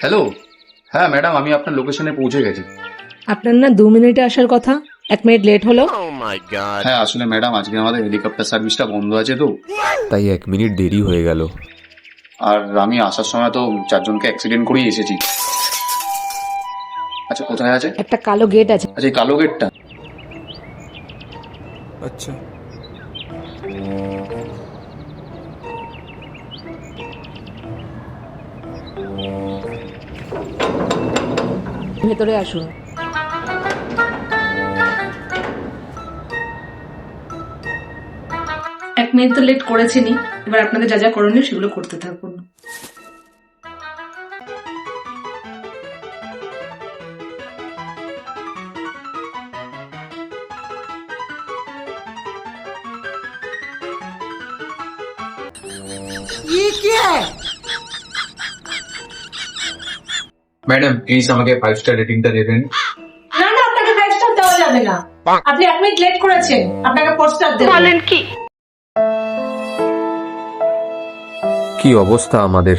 Hello. হ্যাঁ madam, আমি আপনার লোকেশনে পৌঁছে গেছি। আপনার না 2 মিনিটে আসার কথা, 1 মিনিট লেট হলো। হ্যাঁ আসলে ম্যাডাম, আজকে আমাদের হেলিকপ্টার সার্ভিসটা বন্ধ আছে তো, তাই 1 মিনিট দেরি হয়ে গেল। আর আমি আসার সময় তো 4জনকে অ্যাক্সিডেন্ট করেই এসেছি। আচ্ছা কোথায় আছে? একটা কালো গেট আছে। আচ্ছা এই কালো গেটটা। আচ্ছা, ভেতরে আসুন। এক মিনিট তো লেট করেছেনই, এবার আপনাদের যা যা করণীয় সেগুলো করতে থাকুন। ম্যাডাম প্লিজ আমাকে 5 স্টার রেটিংটা দেবেন। না না, আপনাকে 5 স্টার দেওয়া যাবে না। আপনি 1 মিনিট লেট করেছেন, আপনাকে 4 স্টার দেব। কি অবস্থা আমাদের।